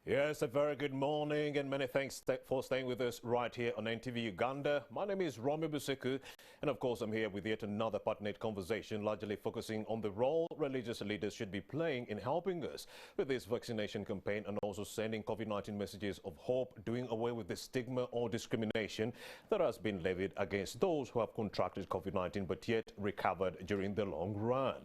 Yes, a very good morning and many thanks for staying with us right here on NTV Uganda. My name is Romy Busiku and of course I'm here with yet another partnership conversation largely focusing on the role religious leaders should be playing in helping us with this vaccination campaign and also sending COVID-19 messages of hope, doing away with the stigma or discrimination that has been levied against those who have contracted COVID-19 but yet recovered during the long run.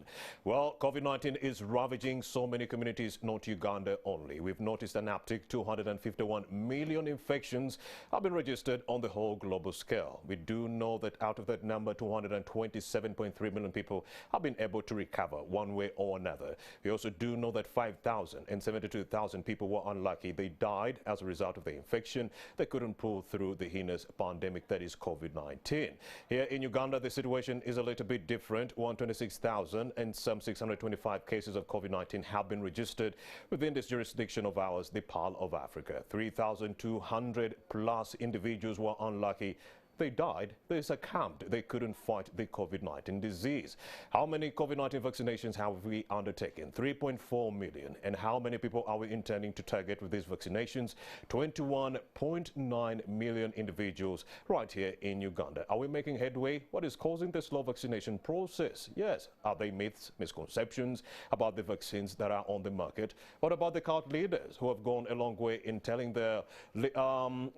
Well, COVID-19 is ravaging so many communities, not Uganda only. We've noticed an uptick. 251 million infections have been registered on the whole global scale. We do know that out of that number, 227.3 million people have been able to recover one way or another. We also do know that 5,072,000 people were unlucky. They died as a result of the infection. They couldn't pull through the heinous pandemic that is COVID-19. Here in Uganda, the situation is a little bit different. 126,000 and some 625 cases of COVID-19 have been registered within this jurisdiction of ours, the Pearl of Africa. 3,200 plus individuals were unlucky. They died, they succumbed, they couldn't fight the COVID-19 disease. How many COVID-19 vaccinations have we undertaken? 3.4 million. And how many people are we intending to target with these vaccinations? 21.9 million individuals right here in Uganda. Are we making headway? What is causing the slow vaccination process? Yes. Are they myths, misconceptions about the vaccines that are on the market? What about the cult leaders who have gone a long way in telling their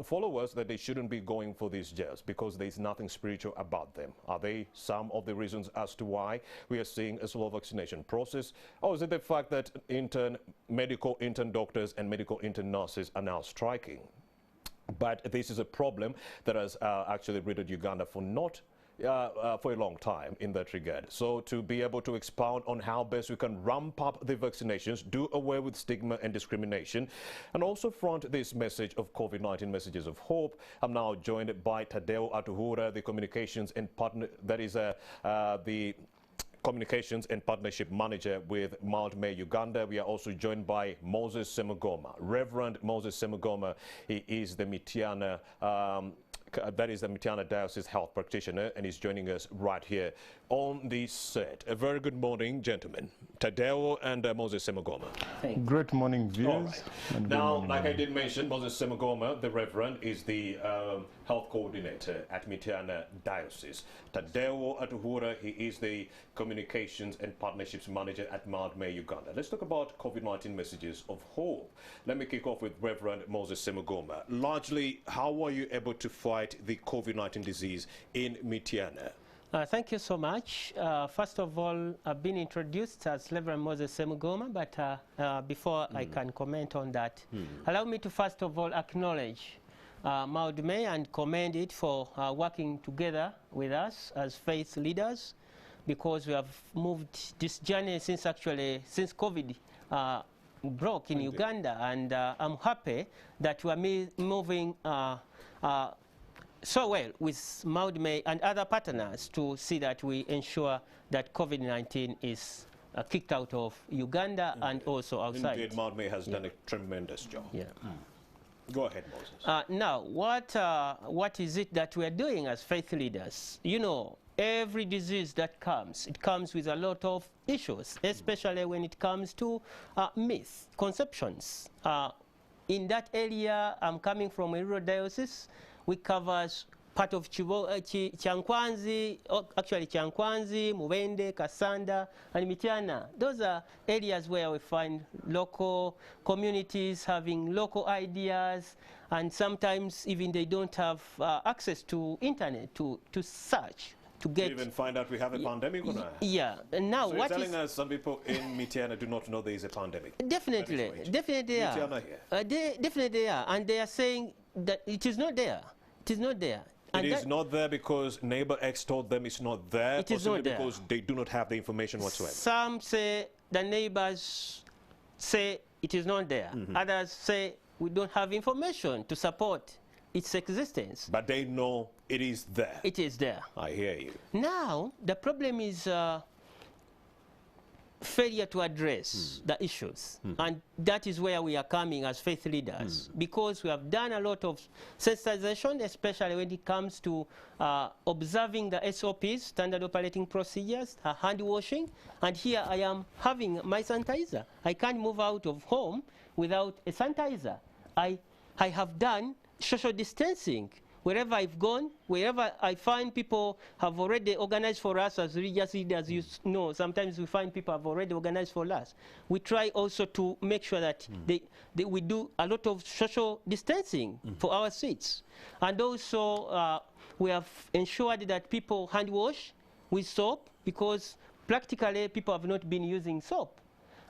followers that they shouldn't be going for these jabs because there is nothing spiritual about them? Are they some of the reasons as to why we are seeing a slow vaccination process? Or is it the fact that medical intern doctors and medical intern nurses are now striking? But this is a problem that has actually riddled Uganda for a long time in that regard. So to be able to expound on how best we can ramp up the vaccinations, do away with stigma and discrimination, and also front this message of COVID-19 messages of hope, I'm now joined by Tadeo Atuhura, the communications and partner, that is the Communications and Partnership Manager with Mount May, Uganda. We are also joined by Moses Semugoma, Reverend Moses Semugoma. He is the Mityana that is the Mityana Diocese Health Practitioner, and he's joining us right here on the set. A very good morning, gentlemen. Tadeo and Moses Semugoma. Great morning, viewers. Right. Now, like I did mention, Moses Semugoma, the Reverend, is the Health Coordinator at Mityana Diocese. Tadeo Atuhura, he is the Communications and Partnerships Manager at Mount May, Uganda. Let's talk about COVID-19 messages of hope. Let me kick off with Reverend Moses Semugoma. Largely, how are you able to fight the COVID-19 disease in Mityana? Thank you so much. First of all, I've been introduced as Reverend Moses Semugoma, but before I can comment on that, allow me to first of all acknowledge Mount May and commend it for working together with us as faith leaders, because we have moved this journey since COVID broke in Uganda, and I'm happy that we are moving so well with Mount May and other partners to see that we ensure that COVID-19 is kicked out of Uganda and also outside. Indeed, Mount May has done a tremendous job. Yeah. Go ahead, Moses. Now, what is it that we are doing as faith leaders? You know, every disease that comes, it comes with a lot of issues, especially when it comes to myths, conceptions. In that area, I'm coming from a rural diocese. We cover part of Chankwanzi, actually Chankwanzi, Mubende, Kasanda, and Mityana. Those are areas where we find local communities having local ideas, and sometimes even they don't have access to internet to search. To even find out we have a pandemic or not? Yeah. And now, so what you're telling us some people in Mityana do not know there is a pandemic? Definitely, definitely are. Mityana here? They definitely are, and they are saying that it is not there. It is not there. It is not there because neighbor X told them it's not there, it is not there because they do not have the information whatsoever. Some say the neighbors say it is not there. Others say we don't have information to support its existence. But they know it is there. It is there. I hear you. Now, the problem is failure to address the issues. And that is where we are coming as faith leaders, because we have done a lot of sensitization, especially when it comes to observing the SOPs, standard operating procedures, hand washing. And here I am having my sanitizer. I can't move out of home without a sanitizer. I have done social distancing. Wherever I've gone, wherever I find people have already organized for us as religious leaders, you know, sometimes we find people have already organized for us. We try also to make sure that we do a lot of social distancing for our seats. And also we have ensured that people hand wash with soap, because practically people have not been using soap.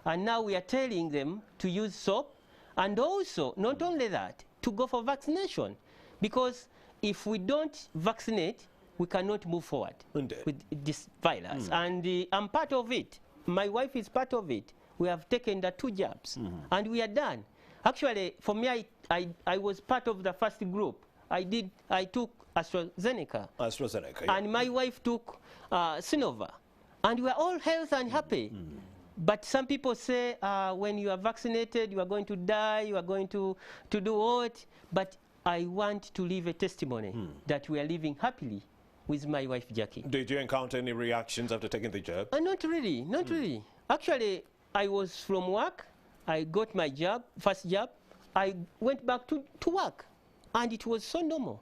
And now we are telling them to use soap, and also, not only that, to go for vaccination. Because if we don't vaccinate, we cannot move forward with this virus. And I'm part of it. My wife is part of it. We have taken the 2 jabs, and we are done. Actually, for me, I was part of the first group. I took AstraZeneca. Yeah. And my wife took Sinova. And we are all healthy and happy. But some people say when you are vaccinated, you are going to die, you are going to do what? But I want to leave a testimony that we are living happily with my wife, Jackie. Did you encounter any reactions after taking the jab? Not really, not really. Actually, I was from work, I got my jab, first jab, I went back to work, and it was so normal.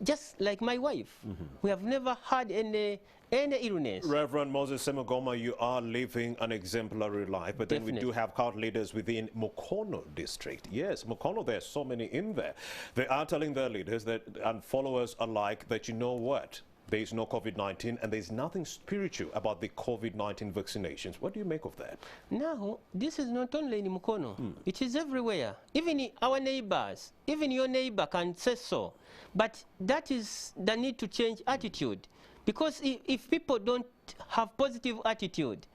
Just like my wife. We have never had any illness. Reverend Moses Semogoma, you are living an exemplary life, but then we do have cult leaders within Mukono district. Yes, Mukono, there are so many in there. They are telling their leaders that, and followers alike, that you know what? There is no COVID-19, and there is nothing spiritual about the COVID-19 vaccinations. What do you make of that? Now, this is not only in Mukono. It is everywhere. Even our neighbors, even your neighbor can say so. But that is the need to change attitude. Because if people don't have positive attitude,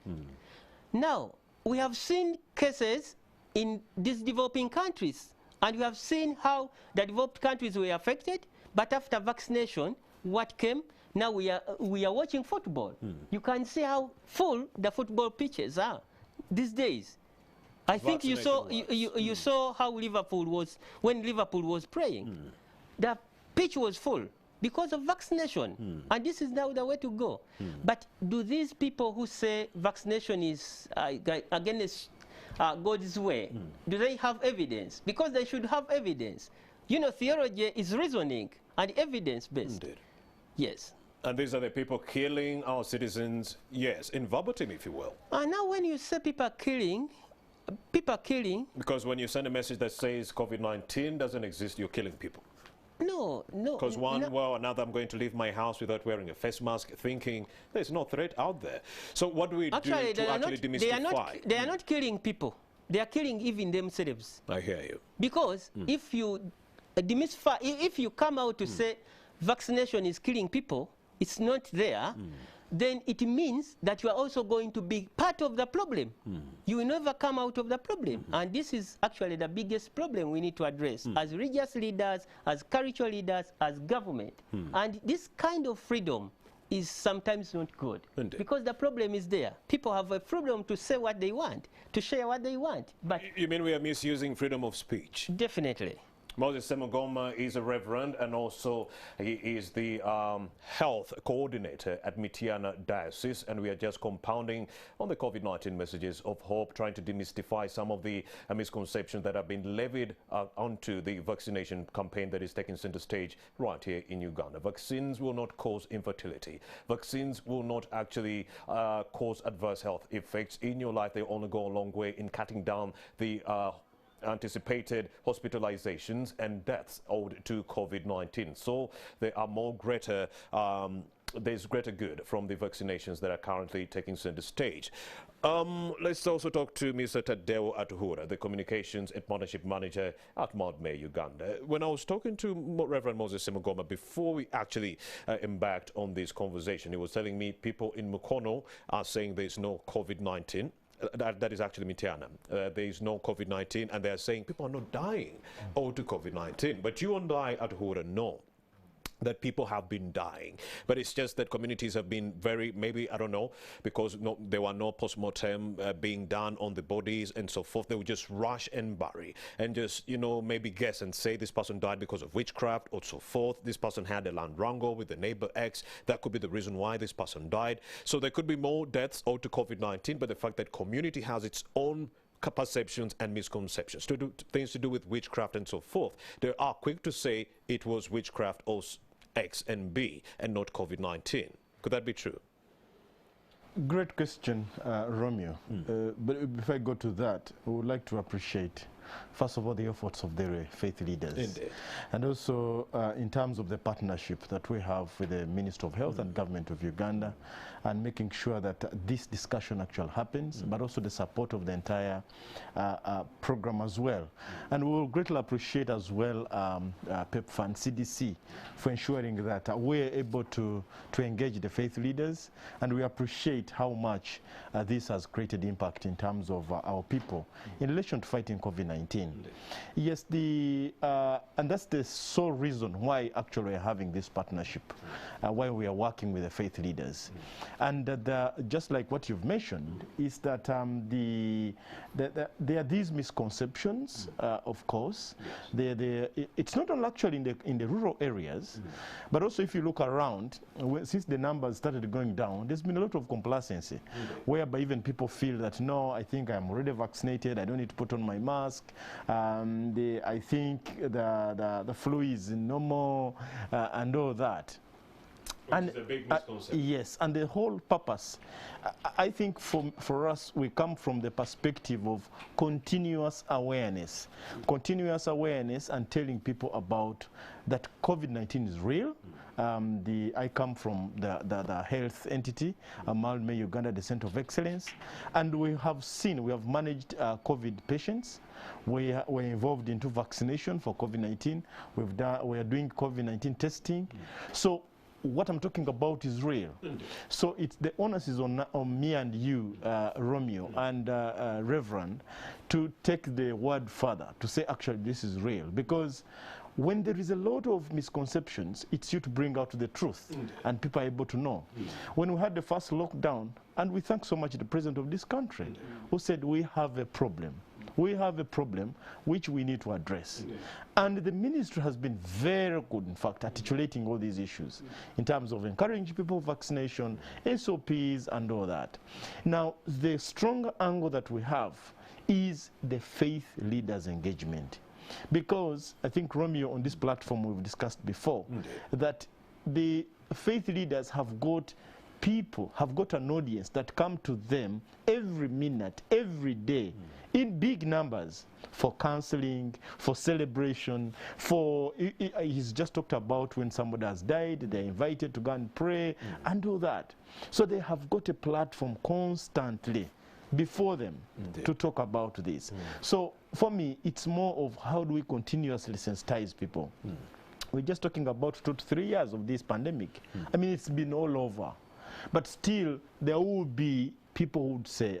now we have seen cases in these developing countries, and we have seen how the developed countries were affected, but after vaccination, what came? Now we are watching football. You can see how full the football pitches are these days. I think you saw how Liverpool was when Liverpool was playing. The pitch was full because of vaccination, and this is now the way to go. But do these people who say vaccination is against God's way, do they have evidence? Because they should have evidence. You know, theology is reasoning and evidence-based. Yes. And these are the people killing our citizens, yes, in verbatim, if you will. And now when you say people killing, because when you send a message that says COVID-19 doesn't exist, you're killing people. No. Because one way or another, I'm going to leave my house without wearing a face mask, thinking there's no threat out there. So what do we do to actually demystify? They are not killing people. They are killing even themselves. I hear you. Because if you demystify, if you come out to say vaccination is killing people, it's not there, then it means that you are also going to be part of the problem. You will never come out of the problem. And this is actually the biggest problem we need to address as religious leaders, as cultural leaders, as government. And this kind of freedom is sometimes not good. Because the problem is there. People have a freedom to say what they want, to share what they want. But you mean we are misusing freedom of speech? Definitely. Moses Semogoma is a reverend, and also he is the health coordinator at Mityana Diocese, and we are just compounding on the COVID-19 messages of hope, trying to demystify some of the misconceptions that have been levied onto the vaccination campaign that is taking center stage right here in Uganda. Vaccines will not cause infertility. Vaccines will not actually cause adverse health effects in your life. They only go a long way in cutting down the anticipated hospitalizations and deaths owed to COVID-19. So there are more greater, there's greater good from the vaccinations that are currently taking center stage. Let's also talk to Mr. Tadeo Atuhura, the Communications and Partnership Manager at Mount May, Uganda. When I was talking to Reverend Moses Semogoma before we actually embarked on this conversation, he was telling me people in Mukono are saying there's no COVID-19. That is actually Mityana. There is no COVID-19, and they are saying people are not dying owed to COVID-19. But you and I at Hura know that people have been dying, but it's just that communities have been very, maybe, I don't know, because there were no post-mortem being done on the bodies and so forth. They would just rush and bury and just, you know, maybe guess and say this person died because of witchcraft or so forth. This person had a land wrangle with the neighbor X. That could be the reason why this person died. So there could be more deaths owed to COVID-19, but the fact that community has its own perceptions and misconceptions to do things to do with witchcraft and so forth, they are quick to say it was witchcraft or X and B and not COVID-19. Could that be true? Great question, Romeo. But before I go to that, I would like to appreciate, first of all, the efforts of the faith leaders. Indeed. And also in terms of the partnership that we have with the Minister of Health and Government of Uganda, and making sure that this discussion actually happens, but also the support of the entire program as well. And we will greatly appreciate as well PEPFAR and CDC for ensuring that we're able to engage the faith leaders, and we appreciate how much this has created impact in terms of our people in relation to fighting COVID-19. Yes, and that's the sole reason why actually we're having this partnership, why we are working with the faith leaders. And just like what you've mentioned, is that there are these misconceptions, of course. It's not only actually in the rural areas, but also if you look around, since the numbers started going down, there's been a lot of complacency, whereby even people feel that, no, I think I'm already vaccinated, I don't need to put on my mask, I think the flu is normal, and all that. Which is a big misconception. Yes, and the whole purpose, I think for us, we come from the perspective of continuous awareness and telling people about that COVID-19 is real. I come from the health entity, Amalme Uganda, the Center of Excellence, and we have managed COVID patients. We're involved into vaccination for COVID-19. We are doing COVID-19 testing. So what I'm talking about is real. So the onus is on me and you, Romeo, and Reverend, to take the word further, to say actually this is real. Because when there is a lot of misconceptions, it's you to bring out the truth, and people are able to know. When we had the first lockdown, and we thank so much the president of this country, who said we have a problem. We have a problem which we need to address. And the ministry has been very good, in fact, articulating all these issues in terms of encouraging people vaccination, SOPs, and all that. Now, the stronger angle that we have is the faith leaders' engagement. Because I think, Romeo, on this platform we've discussed before, that the faith leaders have got an audience that come to them every minute, every day, in big numbers, for counseling, for celebration, he's just talked about when somebody has died, they're invited to go and pray, and all that. So they have got a platform constantly before them to talk about this. So for me, it's more of how do we continuously sensitize people. We're just talking about 2 to 3 years of this pandemic. I mean, it's been all over. But still, there will be people who would say,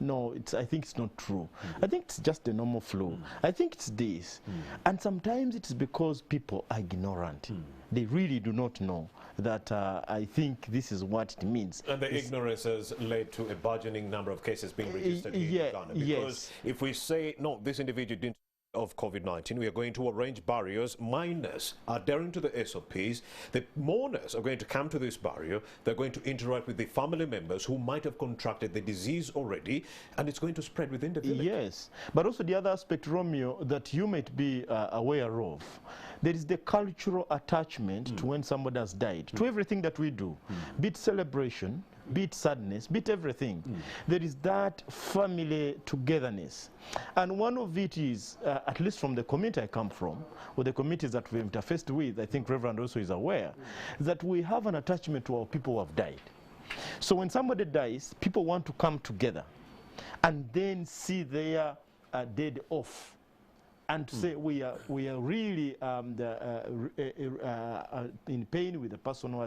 no, I think it's not true. I think it's just a normal flu. I think it's this. And sometimes it's because people are ignorant. They really do not know that I think this is what it means. And the ignorance has led to a burgeoning number of cases being registered in Uganda. Because if we say, no, this individual didn't of COVID-19, we are going to arrange barriers. Minors are adhering to the SOPs. The mourners are going to come to this barrier. They're going to interact with the family members who might have contracted the disease already, and it's going to spread within the village. Yes, but also the other aspect, Romeo, that you might be aware of, there is the cultural attachment to when somebody has died, to everything that we do, be it celebration, be it sadness, be it everything. There is that family togetherness. And one of it is, at least from the community I come from, or the communities that we've interfaced with, I think Reverend also is aware, that we have an attachment to our people who have died. So when somebody dies, people want to come together and then see their dead off, and to say we are really in pain with the person who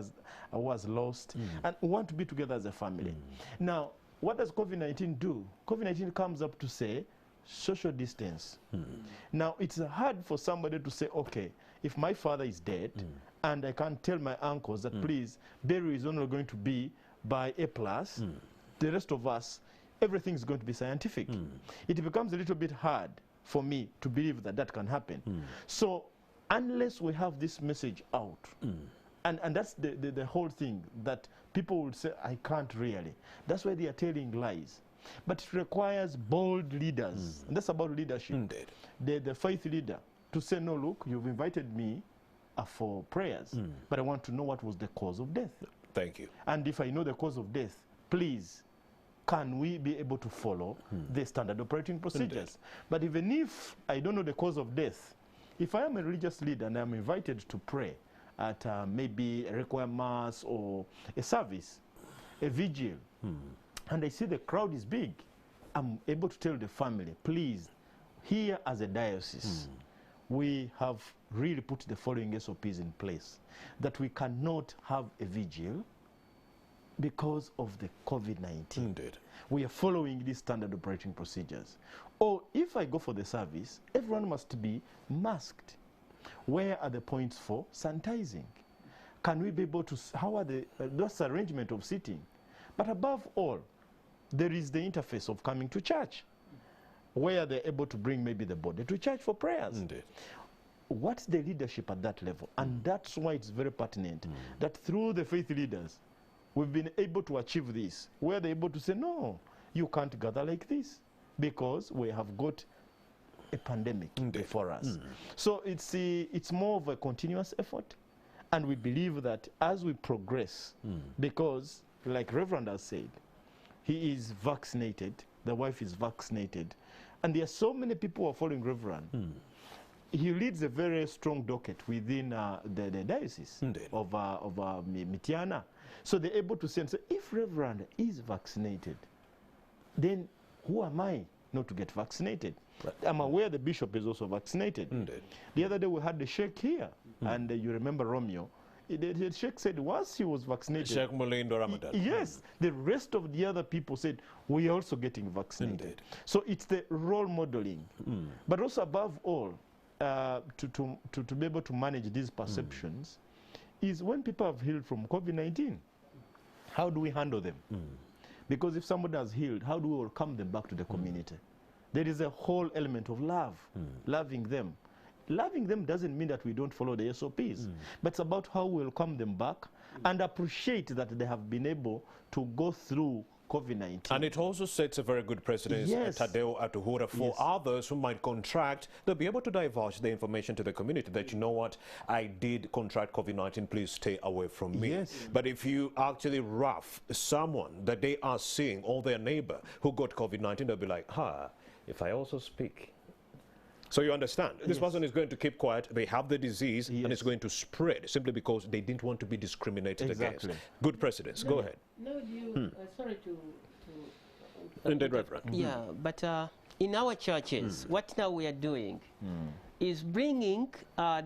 was lost, and we want to be together as a family. Now, what does COVID-19 do? COVID-19 comes up to say, social distance. Now, it's hard for somebody to say, okay, if my father is dead and I can't tell my uncles that, please, burial is only going to be by A+, the rest of us, everything is going to be scientific. It becomes a little bit hard for me to believe that that can happen. So unless we have this message out, and that's the whole thing, that people will say, I can't really. That's why they are telling lies. But it requires bold leaders. And that's about leadership. The faith leader to say, no, look, you've invited me for prayers, but I want to know what was the cause of death. Thank you. And if I know the cause of death, please, can we be able to follow the standard operating procedures? But even if I don't know the cause of death, if I am a religious leader and I'm invited to pray at maybe a requiem mass or a service, a vigil, and I see the crowd is big, I'm able to tell the family, please, here as a diocese, we have really put the following SOPs in place, that we cannot have a vigil because of the COVID-19. We are following these standard operating procedures. Or if I go for the service, everyone must be masked. Where are the points for sanitizing? Can we be able to, how are the, those arrangement of sitting? But above all, there is the interface of coming to church, where they're able to bring maybe the body to church for prayers. What's the leadership at that level? And that's why it's very pertinent that through the faith leaders, we've been able to achieve this, where they're able to say, no, you can't gather like this because we have got a pandemic before us. So it's more of a continuous effort. And we believe that as we progress, because like Reverend has said, he is vaccinated, the wife is vaccinated, and there are so many people who are following Reverend. He leads a very strong docket within the diocese of Mitiana. So they're able to say, and say, if Reverend is vaccinated, then who am I not to get vaccinated? I'm aware the bishop is also vaccinated. The other day we had the sheikh here, and you remember Romeo. The sheikh said once he was vaccinated, Sheikh Mulindo Ramadan. Yes, the rest of the other people said we are also getting vaccinated. So it's the role modeling, but also above all, to be able to manage these perceptions is when people have healed from COVID-19, how do we handle them? Because if somebody has healed, how do we welcome them back to the community? There is a whole element of love, loving them. Loving them doesn't mean that we don't follow the SOPs, but it's about how we welcome them back and appreciate that they have been able to go through COVID-19. And it also sets a very good precedent, Tadeo Atuhura, for others who might contract. They'll be able to divulge the information to the community that, you know what, I did contract COVID-19, please stay away from me. But if you actually rough someone that they are seeing, or their neighbor who got COVID-19, they'll be like, if I also speak. So you understand, this person is going to keep quiet, they have the disease, and it's going to spread simply because they didn't want to be discriminated against. Good precedents. Go ahead. No, you, sorry to Indeed, Reverend. Yeah, but in our churches, what now we are doing is bringing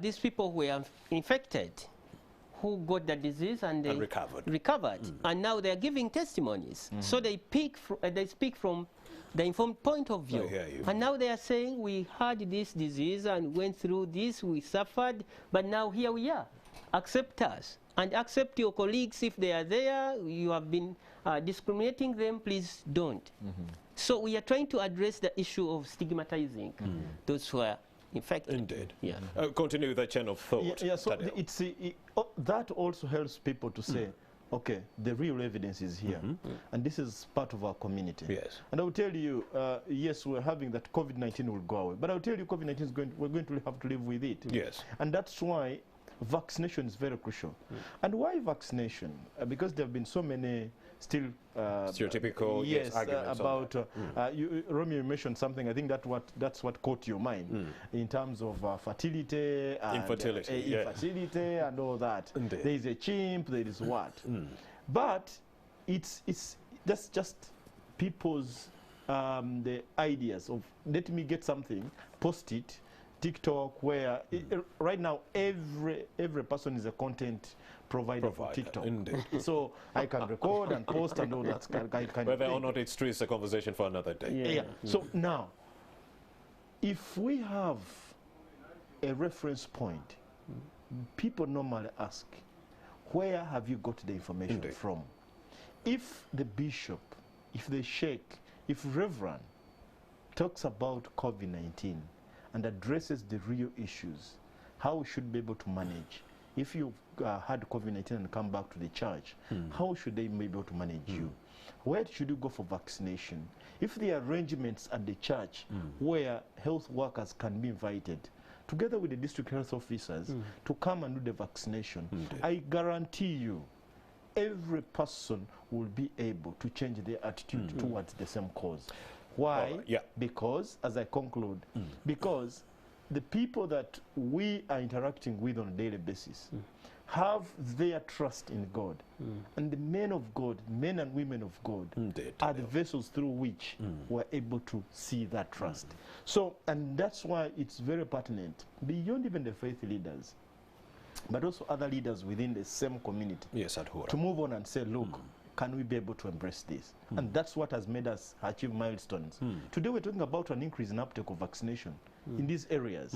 these people who are infected, who got the disease and they recovered. And now they are giving testimonies. So they speak from the informed point of view. And now they are saying, we had this disease and went through this, we suffered, but now here we are. Accept us and accept your colleagues if they are there. You have been discriminating them, please don't. So we are trying to address the issue of stigmatizing those who are infected. Indeed. Continue with that chain of thought. So that also helps people to say, okay, the real evidence is here, and this is part of our community. And I will tell you, yes, we're having that COVID-19 will go away, but I'll tell you COVID-19 is we're going to have to live with it. And that's why vaccination is very crucial. And why vaccination? Because there have been so many still stereotypical arguments about Romeo mentioned something. I think that's what caught your mind in terms of fertility and infertility and all that. There is a chimp, there is what, but it's that's just people's the ideas of let me get something, post it, TikTok, where right now every person is a content provider for TikTok. So I can record and post and all that kind of Whether or not it's true is a conversation for another day. So now, if we have a reference point, people normally ask, where have you got the information from? If the bishop, if the sheikh, if reverend talks about COVID-19 and addresses the real issues, how we should be able to manage. If you've had COVID-19 and come back to the church, how should they be able to manage you? Where should you go for vaccination? If the arrangements at the church where health workers can be invited, together with the district health officers, to come and do the vaccination, I guarantee you, every person will be able to change their attitude towards the same cause. Why? Because, as I conclude, because the people that we are interacting with on a daily basis have their trust in God. And the men of God, men and women of God, are the vessels through which we're able to see that trust. So, and that's why it's very pertinent, beyond even the faith leaders, but also other leaders within the same community, to move on and say, look, can we be able to embrace this? And that's what has made us achieve milestones. Today we're talking about an increase in uptake of vaccination in these areas.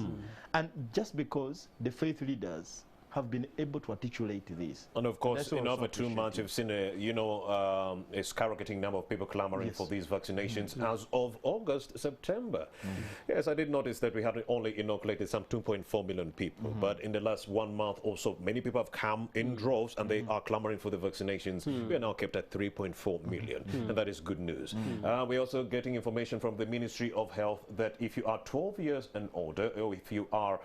And just because the faith leaders have been able to articulate this. And of course, in over 2 months, you've seen a, a skyrocketing number of people clamoring for these vaccinations as of August, September. Yes, I did notice that we had only inoculated some 2.4 million people, but in the last 1 month or so, many people have come in droves and they are clamoring for the vaccinations. We are now kept at 3.4 million, and that is good news. We're also getting information from the Ministry of Health that if you are 12 years and older, or if you are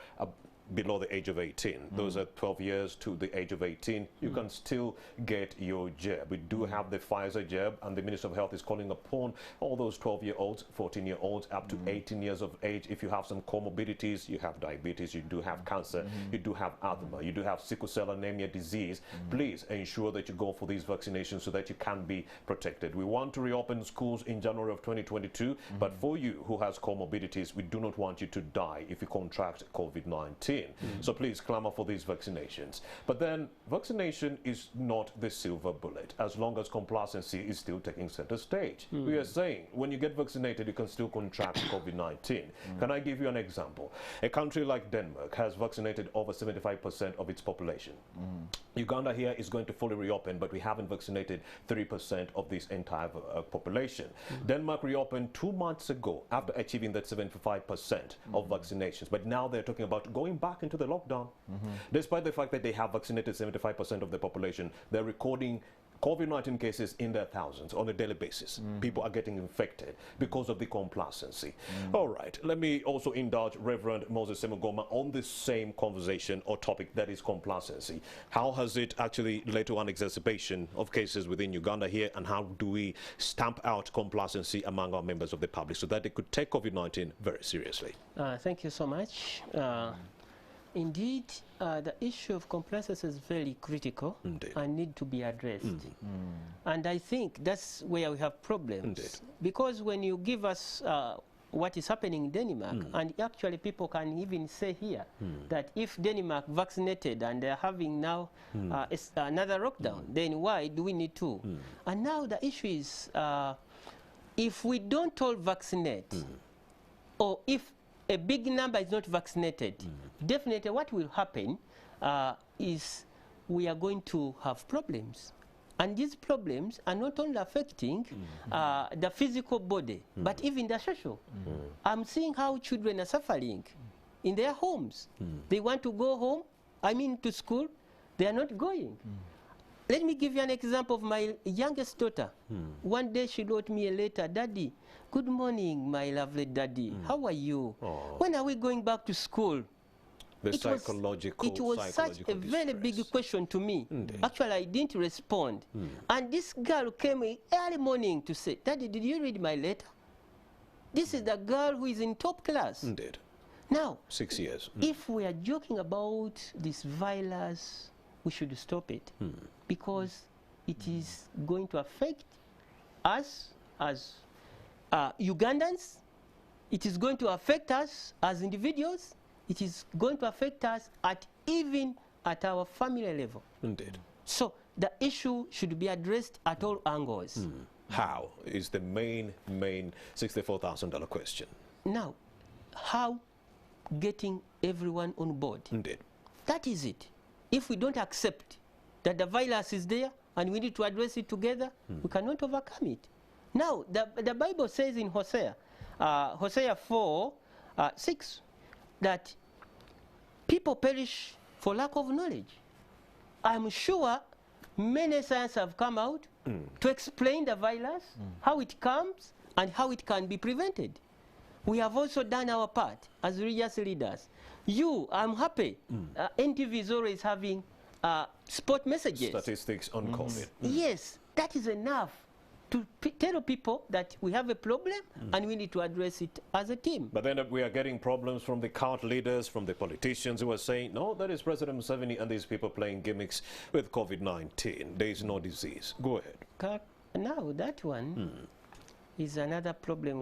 below the age of 18, those are 12 years to the age of 18, you can still get your jab. We do have the Pfizer jab, and the Minister of Health is calling upon all those 12-year-olds, 14-year-olds, up to 18 years of age. If you have some comorbidities, you have diabetes, you do have cancer, you do have asthma, you do have sickle cell anemia disease, please ensure that you go for these vaccinations so that you can be protected. We want to reopen schools in January of 2022, but for you who has comorbidities, we do not want you to die if you contract COVID-19. So please clamor for these vaccinations. But then vaccination is not the silver bullet, as long as complacency is still taking center stage. We are saying when you get vaccinated, you can still contract COVID-19. Can I give you an example? A country like Denmark has vaccinated over 75% of its population. Uganda here is going to fully reopen, but we haven't vaccinated 3% of this entire population. Denmark reopened 2 months ago after achieving that 75% of vaccinations, but now they're talking about going back into the lockdown. Despite the fact that they have vaccinated 75% of the population, they're recording COVID-19 cases in their thousands on a daily basis. People are getting infected because of the complacency. All right, let me also indulge Reverend Moses Semugoma on the same conversation or topic, that is complacency. How has it actually led to an exacerbation of cases within Uganda here, and how do we stamp out complacency among our members of the public so that they could take COVID-19 very seriously? Thank you so much. Indeed, the issue of complacency is very critical and need to be addressed. And I think that's where we have problems. Because when you give us what is happening in Denmark, and actually people can even say here that if Denmark vaccinated and they're having now another lockdown, then why do we need to? And now the issue is, if we don't all vaccinate, or if a big number is not vaccinated, definitely what will happen is we are going to have problems. And these problems are not only affecting the physical body, but even the social. I'm seeing how children are suffering in their homes. They want to go home, to school, they are not going. Let me give you an example of my youngest daughter. One day she wrote me a letter, "Daddy, good morning, my lovely daddy. How are you? When are we going back to school?" It was such a very big question to me. Actually, I didn't respond. And this girl came early morning to say, "Daddy, did you read my letter?" This is the girl who is in top class. Now, 6 years. If we are joking about this virus, we should stop it, because it is going to affect us as Ugandans. It is going to affect us as individuals. It is going to affect us even at our family level. So the issue should be addressed at all angles. How is the main $64,000 question. Now, how getting everyone on board. Indeed. That is it. If we don't accept that the virus is there and we need to address it together, we cannot overcome it. Now, the Bible says in Hosea 4:6, that people perish for lack of knowledge. I'm sure many science have come out to explain the virus, how it comes, and how it can be prevented. We have also done our part as religious leaders. I'm happy. NTV is always having sport messages. Statistics on COVID. Yes, that is enough to tell people that we have a problem and we need to address it as a team. But then we are getting problems from the cult leaders, from the politicians who are saying, no, that is President Museveni and these people playing gimmicks with COVID-19. There is no disease. Go ahead. Now, that one is another problem.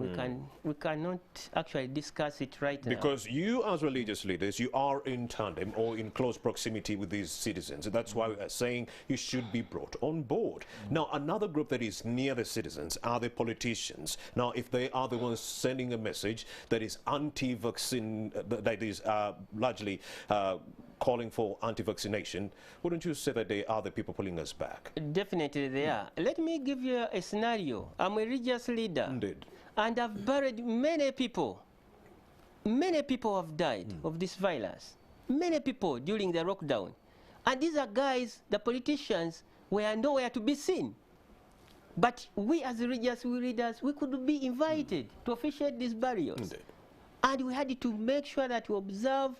We cannot actually discuss it right now. Because you as religious leaders, you are in tandem or in close proximity with these citizens. That's why we are saying you should be brought on board. Now, another group that is near the citizens are the politicians. Now, if they are the ones sending a message that is anti-vaccine, that is largely calling for anti-vaccination, wouldn't you say that they are the people pulling us back? Definitely they are. Let me give you a scenario. I'm a religious leader. Indeed. And I've buried many people. Many people have died of this virus. Many people during the lockdown. And these are guys, the politicians, were nowhere to be seen. But we as religious leaders, we could be invited to officiate these burials. Indeed. And we had to make sure that we observe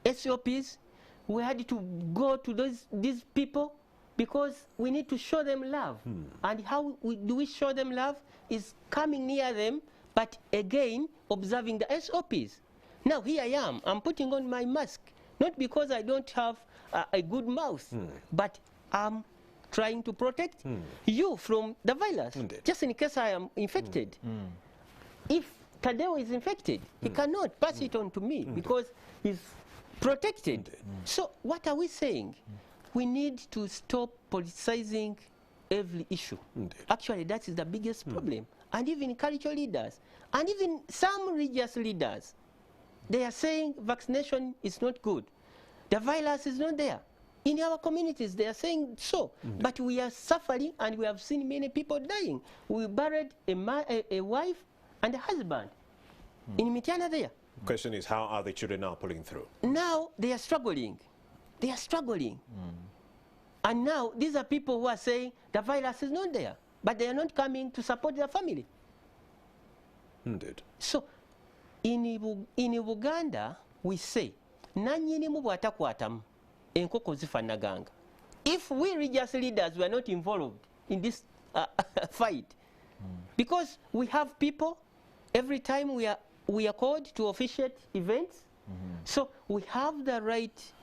SOPs. We had to go to these people because we need to show them love. And how do we show them love is coming near them, but again, observing the SOPs. Now, here I am. I'm putting on my mask, not because I don't have a good mouth, but I'm trying to protect you from the virus, just in case I am infected. If Tadeo is infected, he cannot pass it on to me because he's protected. So what are we saying? We need to stop politicizing every issue. Actually, that is the biggest problem. And even cultural leaders, and even some religious leaders, they are saying vaccination is not good. The virus is not there. In our communities, they are saying so. But we are suffering, and we have seen many people dying. We buried a wife and a husband in Mitiana there. Question is, how are the children now pulling through? Now they are struggling. They are struggling. And now these are people who are saying the virus is not there, but they are not coming to support their family. Indeed. So in Uganda, we say, nanyinimu bwatakwatamu enkoko zifanaganga. If we religious leaders were not involved in this fight, because we have people, every time we are called to officiate events, so we have the right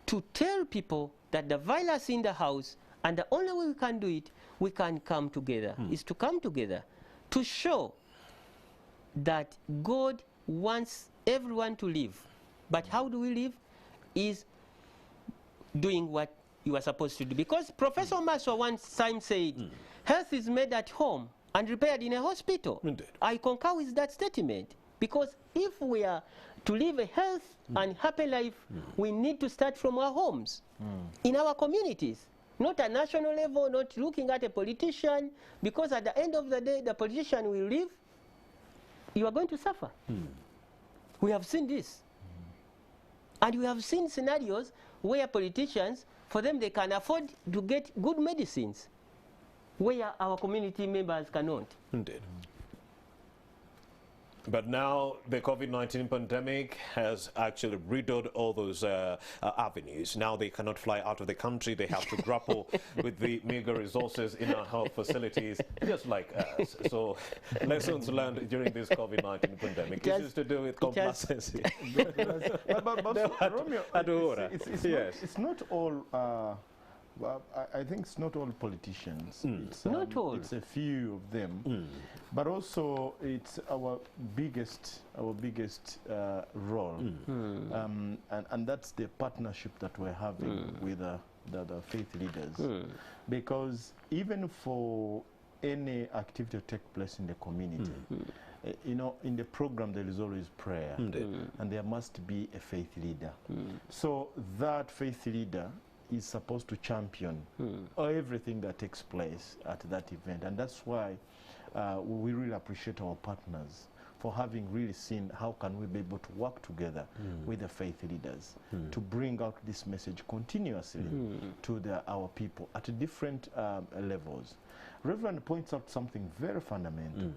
to tell people that the virus in the house, and the only way we can do it, we can come together, is to come together to show that God wants everyone to live. But how do we live? Is doing what you are supposed to do. Because Professor Maswa one time said, health is made at home and repaired in a hospital. Indeed. I concur with that statement. Because if we are to live a healthy and happy life, we need to start from our homes, in our communities. Not at national level, not looking at a politician, because at the end of the day, the politician will leave, you are going to suffer. We have seen this. And we have seen scenarios where politicians, for them, they can afford to get good medicines, where our community members cannot. Indeed. But now the COVID-19 pandemic has actually riddled all those avenues. Now they cannot fly out of the country. They have to grapple with the meager resources in our health facilities, just like us. So lessons learned during this COVID-19 pandemic. This is to do with complacency. but Romeo, it's not all... well, I think it's not all politicians. It's, not all. It's a few of them, but also it's our biggest role, and that's the partnership that we're having with the faith leaders, because even for any activity to take place in the community, you know, in the program there is always prayer, and there must be a faith leader. So that faith leader is supposed to champion everything that takes place at that event, and that's why we really appreciate our partners for having really seen how can we be able to work together with the faith leaders to bring out this message continuously to our people at different levels. Reverend points out something very fundamental,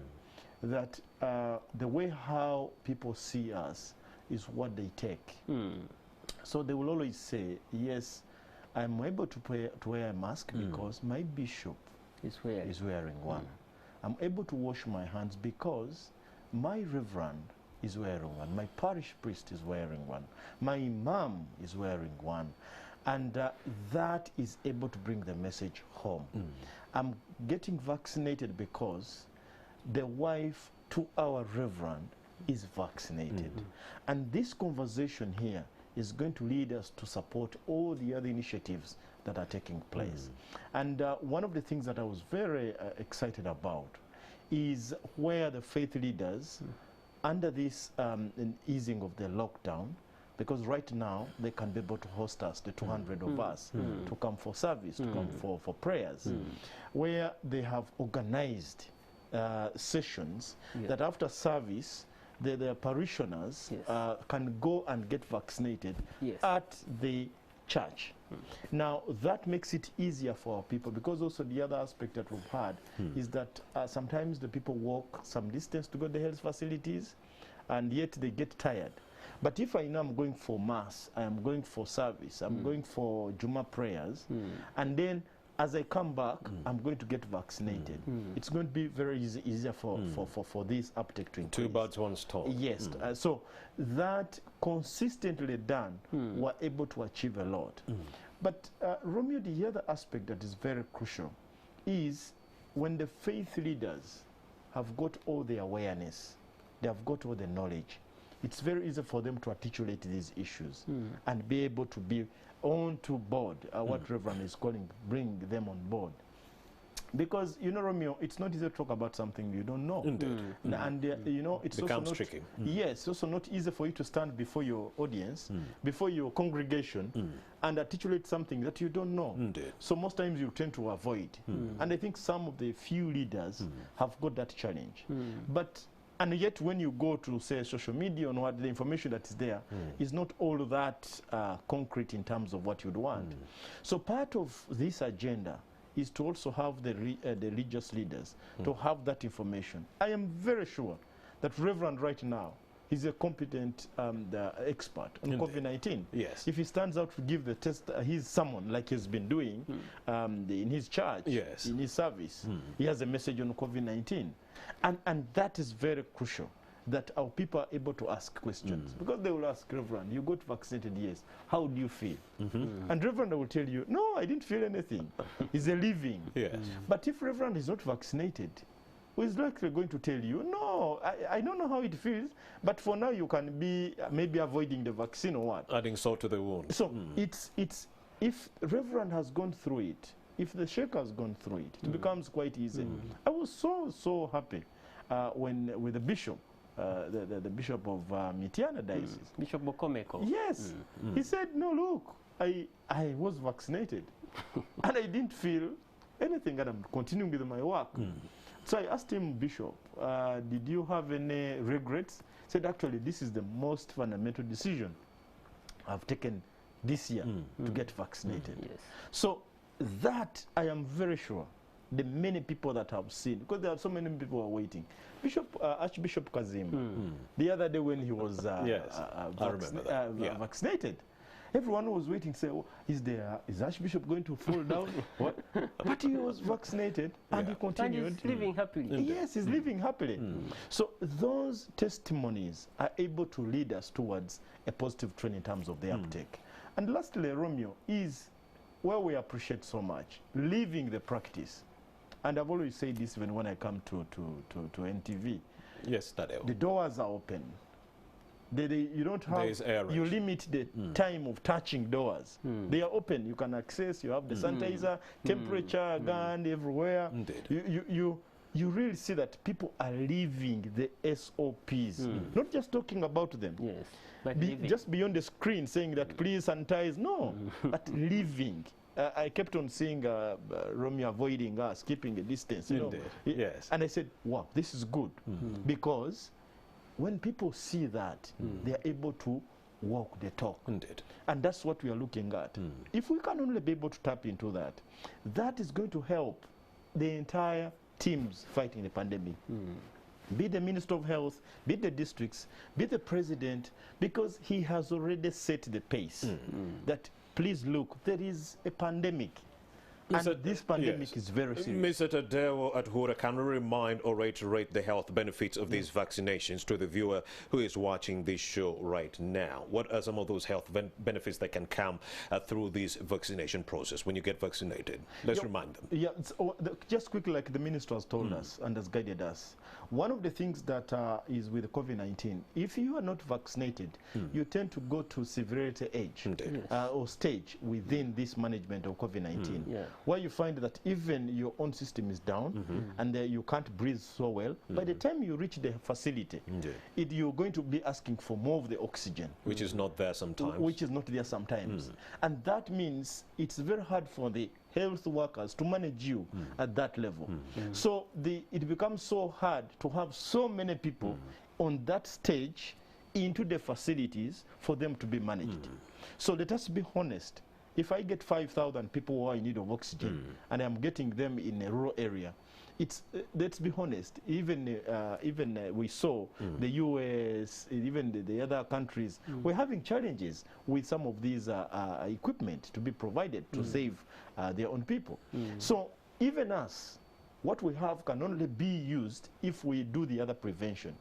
that the way how people see us is what they take. So they will always say, yes, I'm able to wear a mask because my bishop is wearing one. I'm able to wash my hands because my reverend is wearing one. My parish priest is wearing one. My imam is wearing one. And that is able to bring the message home. I'm getting vaccinated because the wife to our reverend is vaccinated. And this conversation here is going to lead us to support all the other initiatives that are taking place. And one of the things that I was very excited about is where the faith leaders, under this easing of the lockdown, because right now they can be able to host us, the 200 of us, to come for service, to come for prayers, where they have organized sessions that after service, the parishioners can go and get vaccinated at the church. Now that makes it easier for our people, because also the other aspect that we've had is that sometimes the people walk some distance to go to the health facilities, and yet they get tired. But if I know I'm going for mass, I'm going for service, I'm going for Juma prayers, and then as I come back, I'm going to get vaccinated. It's going to be very easier for this uptake to increase. Two birds, one stone. Yes. So that consistently done, we're able to achieve a lot. But Romeo, the other aspect that is very crucial is when the faith leaders have got all the awareness, they have got all the knowledge, it's very easy for them to articulate these issues and be able to be on to board, what Reverend is calling, bring them on board. Because, you know, Romeo, it's not easy to talk about something you don't know. And, you know, it's also not, tricky. Yes, it's also not easy for you to stand before your audience, before your congregation, and articulate something that you don't know. So most times you tend to avoid. And I think some of the few leaders have got that challenge. And yet when you go to, say, social media and what the information that is there is not all that concrete in terms of what you'd want. So part of this agenda is to also have the religious leaders to have that information. I am very sure that Reverend right now is a competent expert on COVID-19. Yes. If he stands out to give the test, he's someone like he's been doing in his church, in his service. He has a message on COVID-19. And that is very crucial, that our people are able to ask questions. Because they will ask, Reverend, you got vaccinated, yes. How do you feel? And Reverend will tell you, no, I didn't feel anything. He's a living. But if Reverend is not vaccinated, who is likely going to tell you, no, I don't know how it feels, but for now you can be maybe avoiding the vaccine or what. Adding salt to the wound. So it's if Reverend has gone through it, if the Sheikh has gone through it, it becomes quite easy. I was so happy when with the bishop, the bishop of Mityana diocese. Bishop Bokomeko. Yes. He said, no, look, I was vaccinated and I didn't feel anything, and I'm continuing with my work. So I asked him, Bishop, did you have any regrets? He said, actually, this is the most fundamental decision I've taken this year to get vaccinated. So that I am very sure the many people that have seen, because there are so many people who are waiting. Archbishop Kazim, the other day when he was vaccinated, everyone was waiting to say, oh, is Archbishop going to fall down? What? But he was vaccinated and he continued. And he's living happily. Yes, he's living happily. So those testimonies are able to lead us towards a positive trend in terms of the uptake. And lastly, Romeo, is where we appreciate so much, living the practice. And I've always said this even when I come to NTV. Yes, Tadeo. The doors are open. You don't have, you limit the time of touching doors. They are open. You can access, you have the sanitizer, temperature gun everywhere. you really see that people are living the SOPs, not just talking about them. Yes. But Just beyond the screen saying that please sanitize, no, but living. I kept on seeing Romeo avoiding us, keeping a distance. You know? Yes. And I said, wow, this is good, because when people see that, they are able to walk the talk. Indeed. And that's what we are looking at. If we can only be able to tap into that, that is going to help the entire teams fighting the pandemic. Be the Minister of Health, be the districts, be the president, because he has already set the pace that, please look, there is a pandemic. And this pandemic is very serious. Mr. Tadeo Adhura, can we remind or reiterate the health benefits of these vaccinations to the viewer who is watching this show right now? What are some of those health benefits that can come through this vaccination process when you get vaccinated? Let's remind them. Yeah, just quickly, like the minister has told us and has guided us, one of the things that is with Covid-19, if you are not vaccinated, you tend to go to severity age or stage within this management of Covid-19. Where you find that even your own system is down and you can't breathe so well, by the time you reach the facility, you're going to be asking for more of the oxygen. Which is not there sometimes. Which is not there sometimes. And that means it's very hard for the health workers to manage you at that level. So it becomes so hard to have so many people on that stage into the facilities for them to be managed. So let us be honest. If I get 5,000 people who are in need of oxygen and I'm getting them in a rural area, it's let's be honest. Even we saw the US, even the other countries, we're having challenges with some of these equipment to be provided to save their own people. So even us, what we have can only be used if we do the other prevention.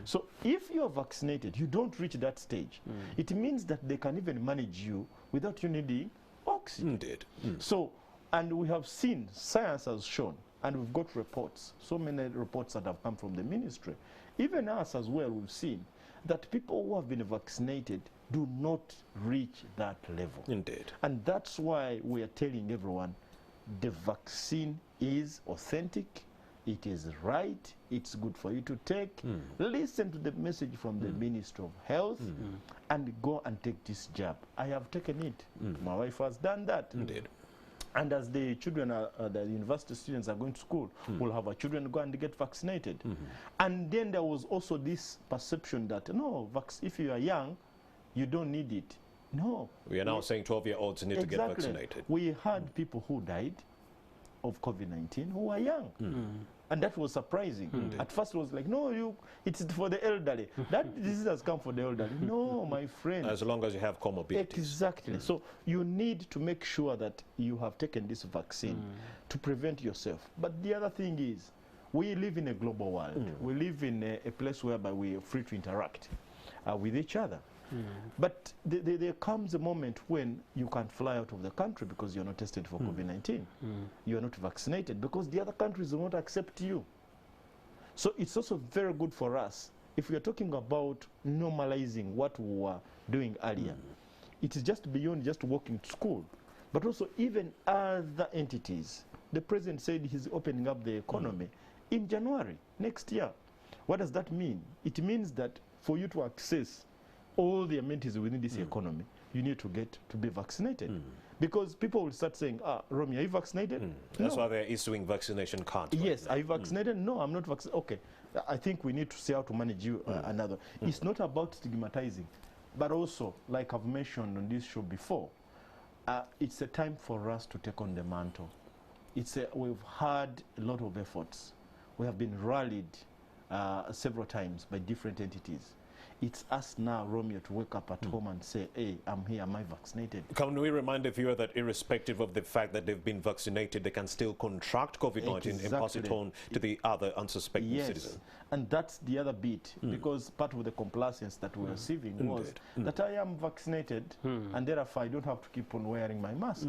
So if you're vaccinated, you don't reach that stage. It means that they can even manage you without you needing oxygen. Indeed. So, and we have seen, science has shown, and we've got reports, so many reports that have come from the ministry. Even us as well, we've seen that people who have been vaccinated do not reach that level. Indeed. And that's why we are telling everyone the vaccine is authentic, it is right, it's good for you to take. Listen to the message from the Minister of Health and go and take this jab. I have taken it. My wife has done that. Indeed. And as the children, the university students are going to school, we'll have our children go and get vaccinated. And then there was also this perception that, no, if you are young, you don't need it. No. We are now saying 12-year-olds need to get vaccinated. We had people who died of COVID-19 who are young. And that was surprising. At first it was like, no, it's for the elderly. That disease has come for the elderly. No, my friend. As long as you have comorbidities. Exactly. So you need to make sure that you have taken this vaccine to prevent yourself. But the other thing is, we live in a global world. We live in a place whereby we are free to interact with each other. But there comes a moment when you can't fly out of the country because you're not tested for COVID-19. You're not vaccinated because the other countries will not accept you. So it's also very good for us if we are talking about normalizing what we were doing earlier. It is just beyond just walking to school, but also even other entities. The president said he's opening up the economy in January next year. What does that mean? It means that for you to access all the amenities within this economy, you need to get to be vaccinated. Because people will start saying, Romy, are you vaccinated? That's why they're issuing vaccination cards. Yes, are you vaccinated? No, I'm not vaccinated. Okay, I think we need to see how to manage you another. It's not about stigmatizing, but also, like I've mentioned on this show before, it's a time for us to take on the mantle. We've had a lot of efforts. We have been rallied several times by different entities. It's us now, Romeo, to wake up at home and say, hey, I'm here, am I vaccinated? Can we remind the viewer that irrespective of the fact that they've been vaccinated, they can still contract COVID-19 and pass it on to the other unsuspecting citizen? And that's the other bit, because part of the complacency that we were receiving was that I am vaccinated and therefore I don't have to keep on wearing my mask.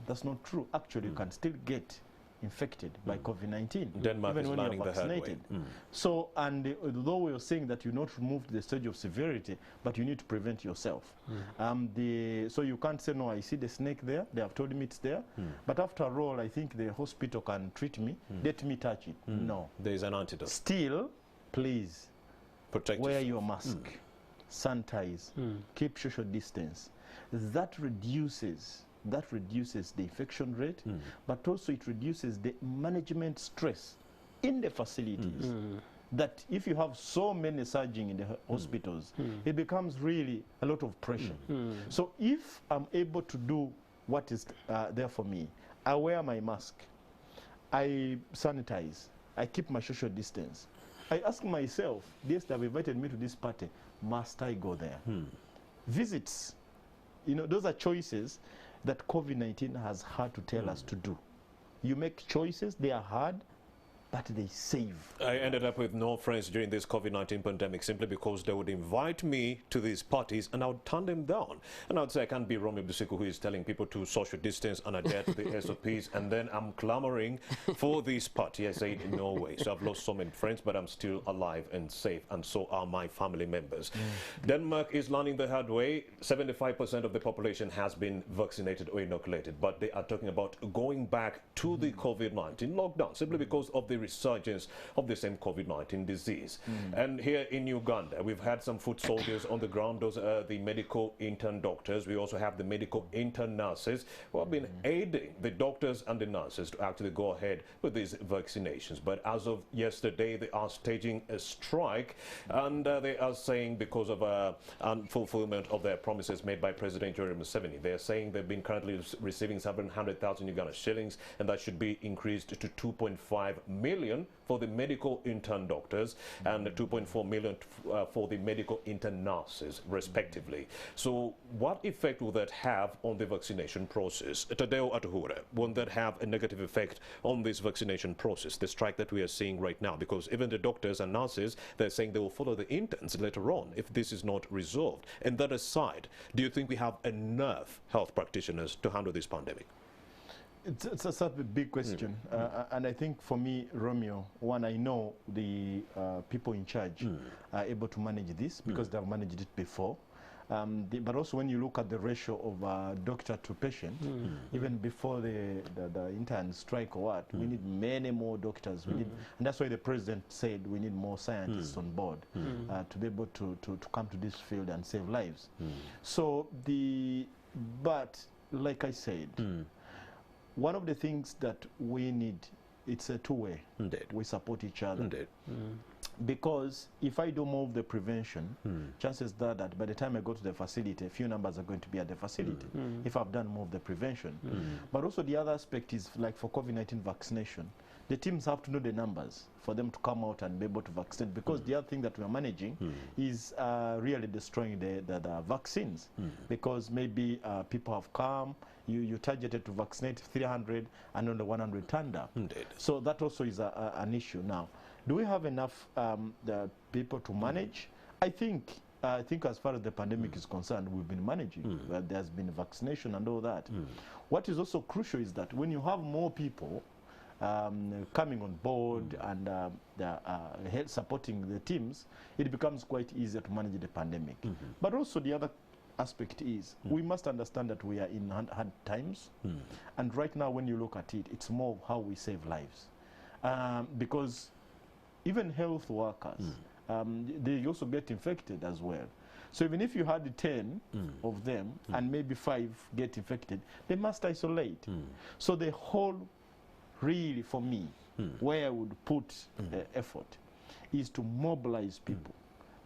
That's not true. Actually, you can still get infected by COVID-19, Denmark even is when learning you're the hard way. vaccinated. So, and although we are saying that you're not moved to the stage of severity, but you need to prevent yourself. So you can't say, no, I see the snake there, they have told me it's there, but after all, I think the hospital can treat me, let me touch it. No. There is an antidote. Still, please, Protect wear yourself. your mask, sanitize, keep social distance. That reduces the infection rate, but also it reduces the management stress in the facilities. That if you have so many surging in the hospitals, it becomes really a lot of pressure. So if I'm able to do what is there for me, I wear my mask, I sanitize, I keep my social distance. I ask myself, yes, they have invited me to this party, must I go there? Visits, you know, those are choices that COVID-19 has had to tell us to do. You make choices, they are hard, but they save. I ended up with no friends during this COVID-19 pandemic simply because they would invite me to these parties and I would turn them down. And I would say I can't be Romy Busiku who is telling people to social distance and adhere to the SOPs, and then I'm clamoring for this party. I say no way. So I've lost so many friends, but I'm still alive and safe, and so are my family members. Denmark is learning the hard way. 75% of the population has been vaccinated or inoculated, but they are talking about going back to the COVID-19 lockdown simply because of the resurgence of the same COVID-19 disease. And here in Uganda, we've had some foot soldiers on the ground. Those are the medical intern doctors. We also have the medical intern nurses who have been aiding the doctors and the nurses to actually go ahead with these vaccinations. But as of yesterday, they are staging a strike, and they are saying because of unfulfillment of their promises made by President Yoweri Museveni. They are saying they've been currently receiving 700,000 Uganda shillings, and that should be increased to 2.5 million for the medical intern doctors and 2.4 million for the medical intern nurses, respectively. So what effect will that have on the vaccination process? Tadeo Atuhure, won't that have a negative effect on this vaccination process, the strike that we are seeing right now? Because even the doctors and nurses, they're saying they will follow the interns later on if this is not resolved. And that aside, do you think we have enough health practitioners to handle this pandemic? It's a big question, and I think for me, Romeo, one, I know the people in charge are able to manage this because they have managed it before. But also when you look at the ratio of doctor to patient, even before the intern strike or what, we need many more doctors. We need, and that's why the president said we need more scientists on board to be able to come to this field and save lives. So but like I said, one of the things that we need, it's a two-way. We support each other. Because if I do more of the prevention, chances are that by the time I go to the facility, a few numbers are going to be at the facility if I've done more of the prevention. But also the other aspect is like for COVID-19 vaccination, the teams have to know the numbers for them to come out and be able to vaccinate, because the other thing that we are managing is really destroying the vaccines, because maybe people have come, you targeted to vaccinate 300 and only 100 turned up. So that also is an issue. Now, do we have enough the people to manage? I think as far as the pandemic is concerned, we've been managing. There's been vaccination and all that. What is also crucial is that when you have more people coming on board and help supporting the teams, it becomes quite easier to manage the pandemic. But also the other aspect is we must understand that we are in hard times, and right now when you look at it, it's more how we save lives, because even health workers, they also get infected as well. So even if you had 10 of them and maybe 5 get infected, they must isolate. So the whole, really for me, where I would put effort is to mobilize people.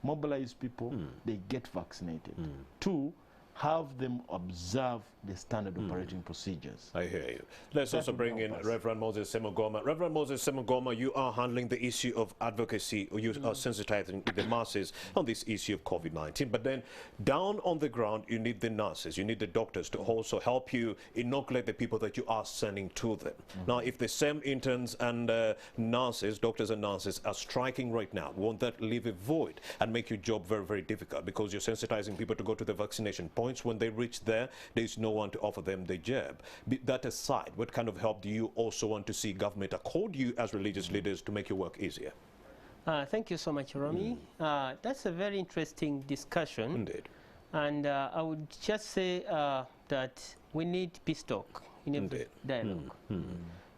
Mobilize people, they get vaccinated. 2, have them observe the standard operating procedures. I hear you. Let's also bring in Reverend Moses Semogoma. Reverend Moses Semogoma, you are handling the issue of advocacy, or you are sensitizing the masses on this issue of COVID-19. But then down on the ground, you need the nurses, you need the doctors to also help you inoculate the people that you are sending to them. Now, if the same interns and nurses, doctors and nurses are striking right now, won't that leave a void and make your job very, very difficult, because you're sensitizing people to go to the vaccination point points. When they reach there is no one to offer them the jab. That aside, what kind of help do you also want to see government accord you as religious leaders to make your work easier? Thank you so much, Romy. That's a very interesting discussion. Indeed. And I would just say that we need peace talk in every dialogue.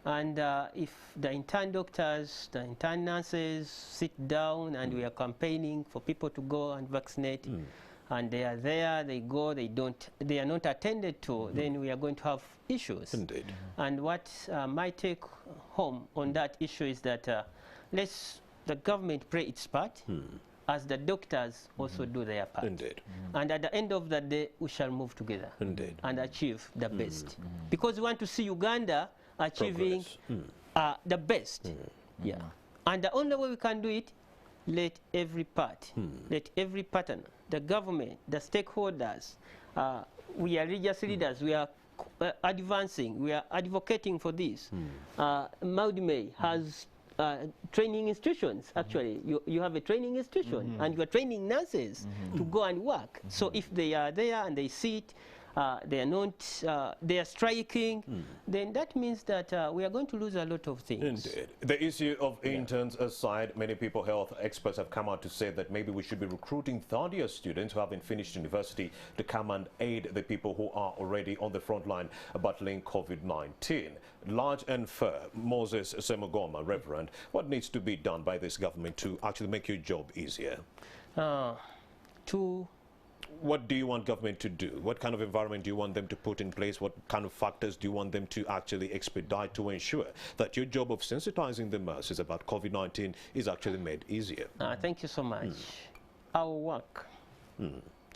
And if the intern doctors, the intern nurses sit down and we are campaigning for people to go and vaccinate, and they are there, they go, they are not attended to, then we are going to have issues. Indeed. And what my take home on that issue is that let's the government play its part, as the doctors also do their part. Indeed. And at the end of the day, we shall move together and achieve the best. Because we want to see Uganda achieving the best. Yeah. And the only way we can do it, let every part, let every partner, the government, the stakeholders, we are religious leaders, we are advancing, we are advocating for this. Maudime has training institutions, actually. You have a training institution and you are training nurses to go and work. So if they are there and they see it, they are not, they are striking, then that means that we are going to lose a lot of things. Indeed. The issue of interns aside, many people, health experts have come out to say that maybe we should be recruiting third-year students who haven't finished university to come and aid the people who are already on the front line battling COVID-19. Large and fair, Moses Semogoma, Reverend, what needs to be done by this government to actually make your job easier? What do you want government to do? What kind of environment do you want them to put in place? What kind of factors do you want them to actually expedite to ensure that your job of sensitizing the masses about COVID-19 is actually made easier? Thank you so much. Our work,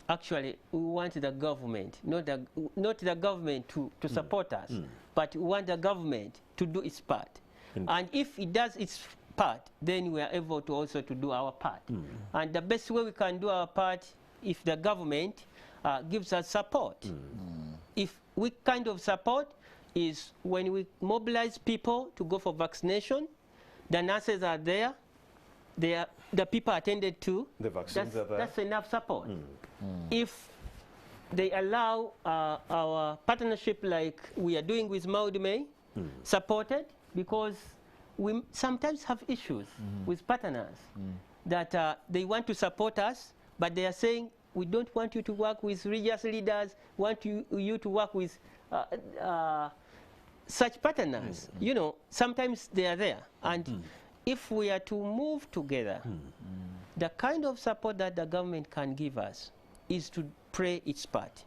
actually, we want the government, not the government to support us, but we want the government to do its part. And if it does its part, then we are able to also to do our part. And the best way we can do our part, if the government gives us support. If we kind of support is when we mobilize people to go for vaccination, the nurses are there, the people attended to, the vaccines are there. That's enough support. If they allow our partnership like we are doing with Maudime, supported, because we sometimes have issues with partners that they want to support us, but they are saying, we don't want you to work with religious leaders, want you to work with such partners. You know, sometimes they are there. And if we are to move together, the kind of support that the government can give us is to play its part.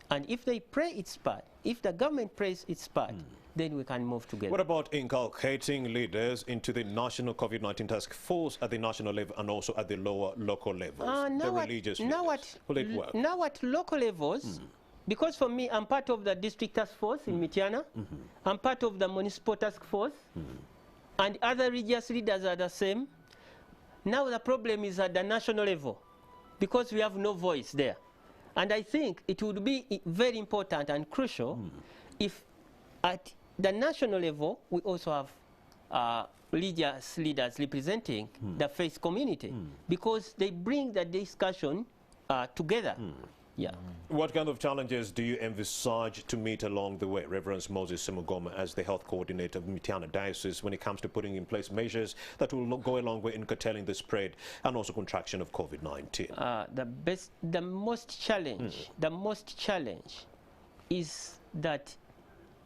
And if they play its part, if the government plays its part, then we can move together. What about inculcating leaders into the national COVID-19 task force at the national level and also at the lower local levels, the religious leaders? Will it work? Now at local levels, because for me, I'm part of the district task force in Mityana, I'm part of the municipal task force, and other religious leaders are the same. Now the problem is at the national level, because we have no voice there. And I think it would be very important and crucial if at the national level, we also have religious leaders representing the faith community, because they bring the discussion together. Yeah. What kind of challenges do you envisage to meet along the way, Reverend Moses Semogoma, as the health coordinator of Mityana Diocese, when it comes to putting in place measures that will go a long way in curtailing the spread and also contraction of COVID-19? The most challenge is that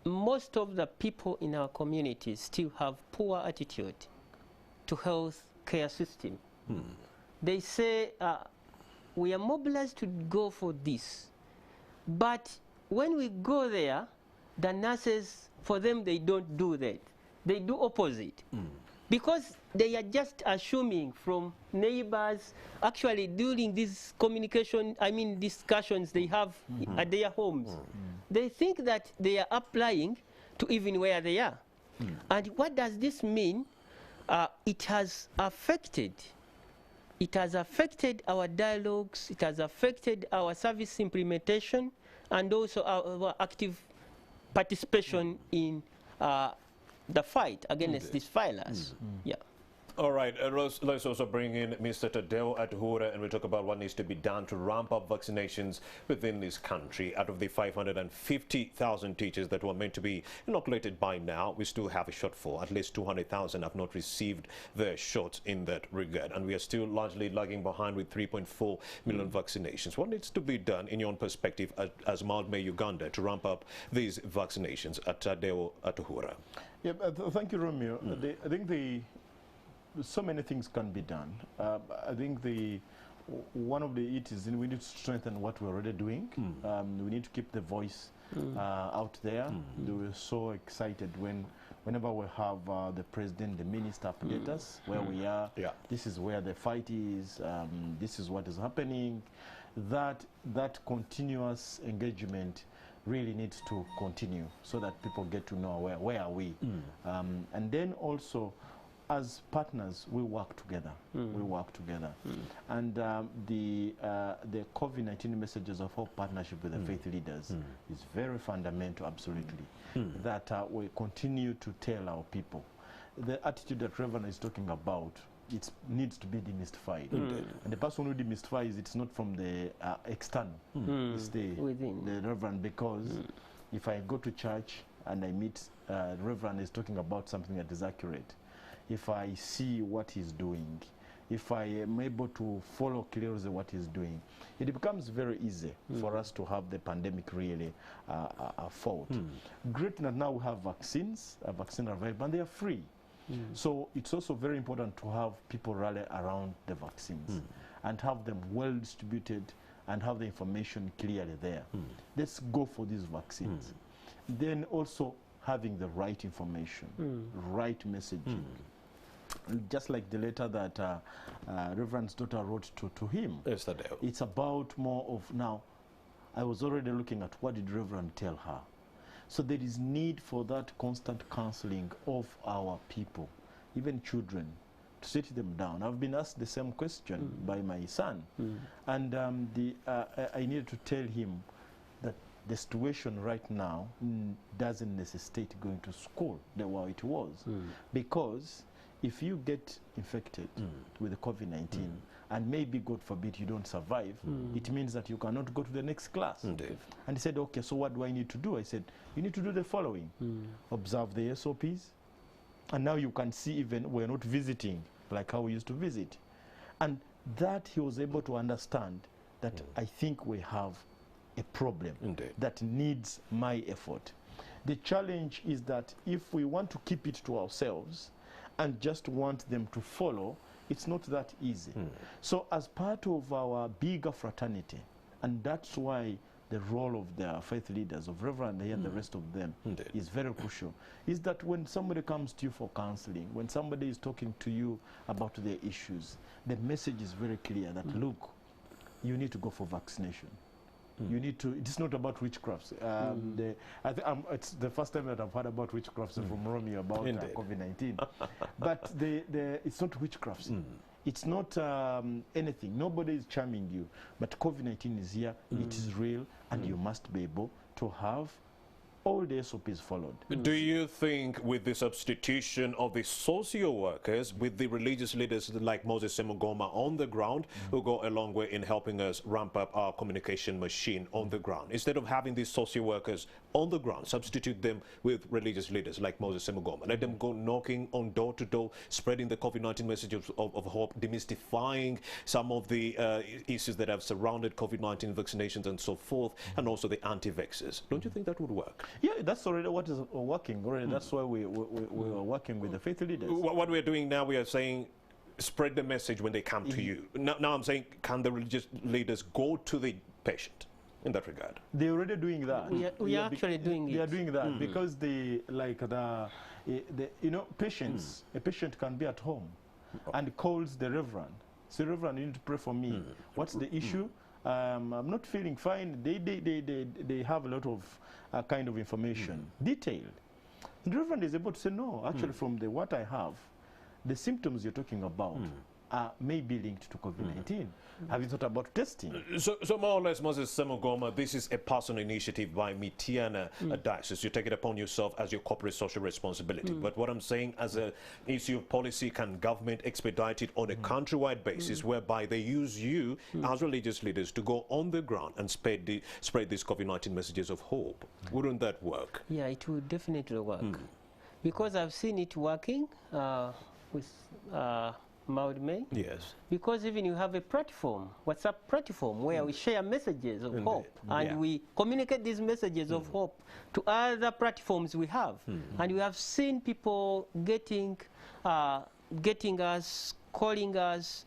most of the people in our communities still have poor attitude to health care system. They say, we are mobilized to go for this. But when we go there, the nurses, for them, they don't do that. They do opposite. Because they are just assuming from neighbors, actually during this discussions they have at their homes, they think that they are applying to even where they are. And what does this mean? It has affected our dialogues, it has affected our service implementation, and also our active participation in the fight against these filers. Yeah. All right, let's also bring in Mr. Tadeo Atuhura, and we'll talk about what needs to be done to ramp up vaccinations within this country. Out of the 550,000 teachers that were meant to be inoculated by now, we still have a shortfall. At least 200,000 have not received their shots in that regard, and we are still largely lagging behind with 3.4 million vaccinations. What needs to be done, in your own perspective, as Mount May, Uganda, to ramp up these vaccinations? At Tadeo Atuhura. Yeah, thank you, Romeo. I think so many things can be done. I think one of it is we need to strengthen what we're already doing. We need to keep the voice out there. We were so excited whenever we have the president, the minister update us where we are. Yeah. This is where the fight is. This is what is happening. That continuous engagement really needs to continue so that people get to know where are we. And then also, as partners, we work together. We work together. And the COVID-19 messages of our partnership with the faith leaders is very fundamental, absolutely, that we continue to tell our people. The attitude that Reverend is talking about, it needs to be demystified. And the person who demystifies, it's not from the external, it's the Reverend, because if I go to church and I meet Reverend is talking about something that is accurate, if I see what he's doing, if I am able to follow clearly what he's doing, it becomes very easy for us to have the pandemic really fought. Great that now we have vaccines, vaccine available, and they are free. So it's also very important to have people rally around the vaccines and have them well distributed and have the information clearly there. Let's go for these vaccines. Then also having the right information, right messaging. Just like the letter that Reverend's daughter wrote to him. Yes, it's about more of now, I was already looking at what did Reverend tell her. So there is need for that constant counseling of our people, even children, to sit them down. I've been asked the same question by my son, and I needed to tell him that the situation right now doesn't necessitate going to school the way it was, because if you get infected with the COVID-19 and maybe, God forbid, you don't survive, it means that you cannot go to the next class. Indeed. And he said, okay, so what do I need to do? I said, you need to do the following. Observe the SOPs. And now you can see even we're not visiting like how we used to visit. And that he was able to understand that I think we have a problem that needs my effort. The challenge is that if we want to keep it to ourselves and just want them to follow, it's not that easy. So as part of our bigger fraternity, and that's why the role of the faith leaders, of Reverend and the rest of them, is very crucial, is that when somebody comes to you for counseling, when somebody is talking to you about their issues, the message is very clear that, look, you need to go for vaccination. You need to, it's not about witchcrafts. It's the first time that I've heard about witchcrafts from Romeo about COVID-19. But it's not witchcrafts. It's not anything. Nobody is charming you. But COVID-19 is here, it is real, and you must be able to have all the SOPs followed. Do you think with the substitution of the social workers with the religious leaders like Moses Semogoma on the ground will go a long way in helping us ramp up our communication machine on the ground? Instead of having these social workers on the ground, substitute them with religious leaders like Moses Semogoma. Let them go knocking on door to door, spreading the COVID-19 message of hope, demystifying some of the issues that have surrounded COVID-19 vaccinations and so forth, and also the anti-vaxxers. Don't you think that would work? Yeah, that's already what is working already. That's why we are working with the faith leaders. What we're doing now, we are saying spread the message when they come to you. Now I'm saying, can the religious leaders go to the patient in that regard? They're already doing that. We are actually doing it. They are doing that because patients, a patient can be at home and calls the Reverend. Say, Reverend, you need to pray for me. What's the issue? I'm not feeling fine. They have a lot of kind of information, detailed. The Reverend is able to say, no, actually from what I have, the symptoms you're talking about, may be linked to COVID-19. Have you thought about testing? So more or less, Moses Semogoma, this is a personal initiative by Mityana Diocese. You take it upon yourself as your corporate social responsibility. But what I'm saying, as an issue of policy, can government expedite it on a countrywide basis whereby they use you as religious leaders to go on the ground and spread these COVID-19 messages of hope? Wouldn't that work? Yeah, it will definitely work. Because I've seen it working with Maud May. Yes. Because even you have a platform, WhatsApp platform, where we share messages of hope, and we communicate these messages of hope to other platforms we have. And we have seen people getting us, calling us.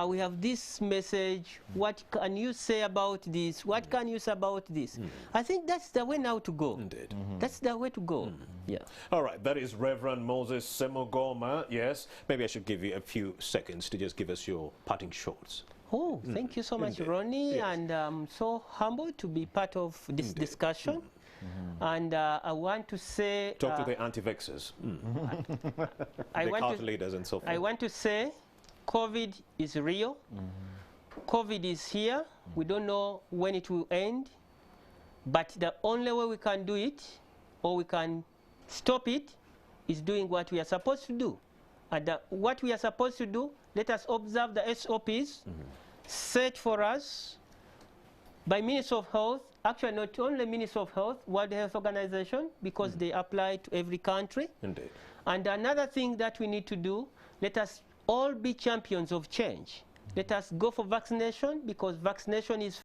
We have this message. What can you say about this? What can you say about this? I think that's the way now to go. Indeed. That's the way to go. Yeah. All right, that is Reverend Moses Semogoma. Yes, maybe I should give you a few seconds to just give us your parting shots. Oh, thank you so much, Ronnie, and I'm so humbled to be part of this discussion. And I want to say... Talk to the anti-vaxxers, the cult leaders and so forth. I want to say COVID is real. COVID is here. We don't know when it will end. But the only way we can do it, or we can stop it, is doing what we are supposed to do. And what we are supposed to do, let us observe the SOPs set for us by Ministry of Health. Actually, not only Ministry of Health, World Health Organization, because they apply to every country. Indeed. And another thing that we need to do, let us all be champions of change. Let us go for vaccination, because vaccination is